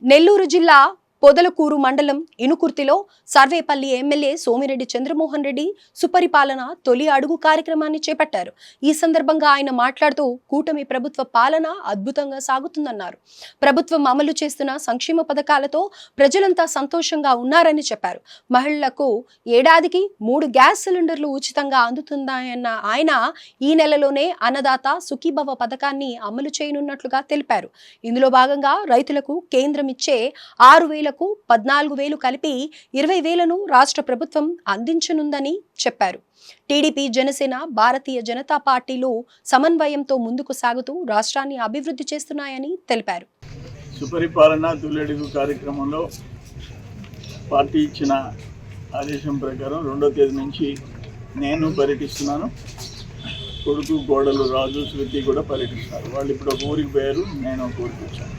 నెల్లూరు జిల్లా పొదలకూరు మండలం ఇనుకుర్తిలో సర్వేపల్లి ఎమ్మెల్యే సోమిరెడ్డి చంద్రమోహన్ రెడ్డి సుపరిపాలన తొలి అడుగు కార్యక్రమాన్ని చేపట్టారు. ఈ సందర్భంగా ఆయన మాట్లాడుతూ కూటమి ప్రభుత్వ పాలన అద్భుతంగా సాగుతుందన్నారు. ప్రభుత్వం అమలు చేస్తున్న సంక్షేమ పథకాలతో ప్రజలంతా సంతోషంగా ఉన్నారని చెప్పారు. మహిళలకు ఏడాదికి 3 గ్యాస్ సిలిండర్లు ఉచితంగా అందుతున్నాయన్న ఆయన ఈ నెలలోనే అన్నదాత సుఖీభవ పథకాన్ని అమలు చేయనున్నట్లుగా తెలిపారు. ఇందులో భాగంగా రైతులకు కేంద్రం ఇచ్చే 6,000 14,000 కలిపి 20,000ను రాష్ట్ర ప్రభుత్వం అందించనుందని చెప్పారు. టీడీపీ, జనసేన, భారతీయ జనతా పార్టీలు సమన్వయంతో ముందుకు సాగుతూ రాష్ట్రాన్ని అభివృద్ధి చేస్తున్నాయని తెలిపారు. సుపరిపాలన తొలిఅడుగు కార్యక్రమంలో పార్టీ ఇచ్చిన ఆదేశం ప్రకారం 2వ తేదీ నుంచి నేను పర్యటిస్తున్నాను. కొడుకు, కోడలు రాజు, శృతి కూడా పర్యటిస్తున్నారు. వాళ్ళు ఇప్పుడు ఒక ఊరికి పోయారు, నేను ఒక ఊరికి వచ్చాను.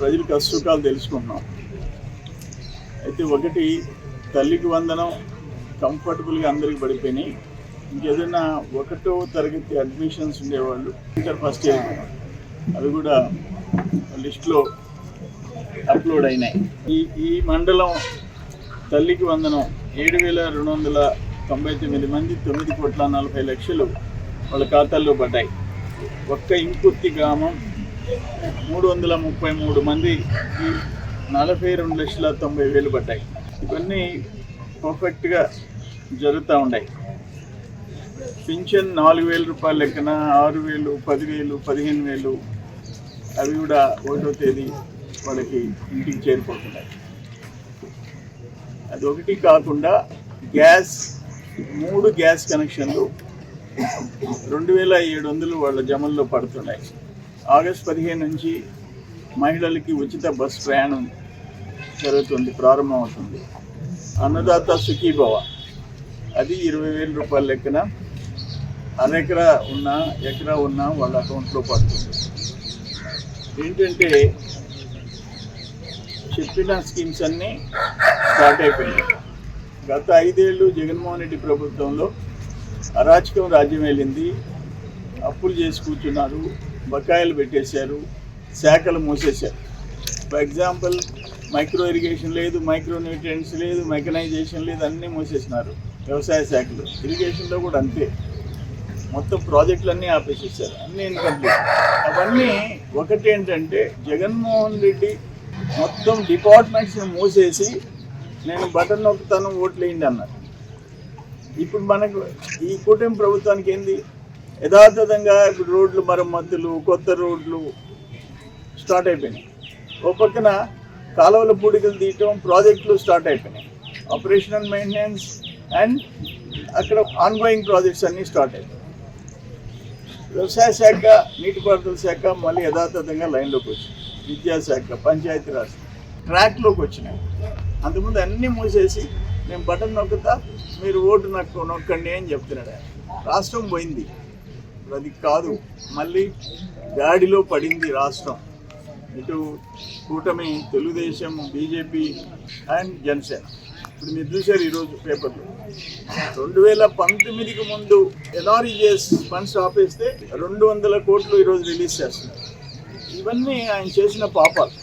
ప్రజల కష్టసుఖాలు తెలుసుకుంటున్నాం. అయితే ఒకటి, తల్లికి వందనం కంఫర్టబుల్గా అందరికి పడిపోయినాయి. ఇంకేదైనా 1వ తరగతి అడ్మిషన్స్ ఉండేవాళ్ళు ఇంటర్ ఫస్ట్ ఇయర్ అవి కూడా లిస్టులో అప్లోడ్ అయినాయి. ఈ మండలం తల్లికి వందనం 7,299 మంది 9,40,00,000 వాళ్ళ ఖాతాల్లో పడ్డాయి. ఒక్క ఇంకుర్తి గ్రామం 333 మందికి 42,90,000 పడ్డాయి. ఇవన్నీ పర్ఫెక్ట్గా జరుగుతూ ఉన్నాయి. పింఛన్ 4,000 రూపాయల లెక్కన 6,000, 10,000, 15,000 అవి కూడా 1వ తేదీ వాళ్ళకి ఇంటికి చేరిపోతున్నాయి. అదొకటి కాకుండా గ్యాస్ 3 గ్యాస్ కనెక్షన్లు 2,700 వాళ్ళ జమల్లో పడుతున్నాయి. ఆగస్టు 15 నుంచి మహిళలకి ఉచిత బస్ ప్రయాణం జరుగుతుంది, ప్రారంభమవుతుంది. అన్నదాత సుఖీభవ అది 20,000 రూపాయల లెక్కన ఎకరా ఉన్నా వాళ్ళ అకౌంట్లో పడుతుంది. ఏంటంటే చెప్పిన స్కీమ్స్ అన్నీ స్టార్ట్ అయిపోయినాయి. గత 5 ఏళ్ళు జగన్మోహన్ రెడ్డి ప్రభుత్వంలో అరాచకం రాజ్యం వెళ్ళింది. అప్పులు చేసి కూర్చున్నారు, బకాయిలు పెట్టేశారు, శాఖలు మూసేశారు. ఫర్ ఎగ్జాంపుల్ మైక్రో ఇరిగేషన్ లేదు, మైక్రో న్యూట్రియంట్స్ లేదు, మెకనైజేషన్ లేదు, అన్నీ మూసేసినారు. వ్యవసాయ శాఖలు, ఇరిగేషన్లో కూడా అంతే. మొత్తం ప్రాజెక్టులన్నీ ఆపేసేసారు, అన్నీ ఇన్కంప్లీట్. అవన్నీ ఒకటేంటంటే జగన్మోహన్ రెడ్డి మొత్తం డిపార్ట్మెంట్స్ని మూసేసి నేను బటన్ నొక్కుతాను ఓట్లు వేయండి అన్నారు. ఇప్పుడు మనకు ఈ కూటమి ప్రభుత్వానికి ఏంది, యథాతథంగా ఇప్పుడు రోడ్లు మరమ్మతులు, కొత్త రోడ్లు స్టార్ట్ అయిపోయినాయి. ఓ పక్కన కాలువల పూడికలు తీయటం, ప్రాజెక్టులు స్టార్ట్ అయిపోయినాయి. ఆపరేషనల్ మెయింటెనెన్స్ అండ్ అక్కడ ఆన్గోయింగ్ ప్రాజెక్ట్స్ అన్నీ స్టార్ట్ అయిపోయినాయి. వ్యవసాయ శాఖ, నీటిపారుదల శాఖ మళ్ళీ యథాతథంగా లైన్లోకి వచ్చింది. విద్యాశాఖ, పంచాయతీరాజ్ ట్రాక్లోకి వచ్చినాయి. అంతకుముందు అన్నీ మూసేసి నేను బటన్ నొక్కుతా, మీరు ఓటు నొక్కండి అని చెప్తున్నాడు. రాష్ట్రం పోయింది. అది కాదు, మళ్ళీ గాడిలో పడింది రాష్ట్రం. ఇటు కూటమి, తెలుగుదేశం, బీజేపీ అండ్ జనసేన. ఇప్పుడు మీరు చూశారు ఈరోజు పేపర్లో 2019కి ముందు ఎన్ఆర్ఈజీఎస్ ఫండ్స్ ఆపేస్తే 200 కోట్లు ఈరోజు రిలీజ్ చేస్తున్నారు. ఇవన్నీ ఆయన చేసిన పాపాలు.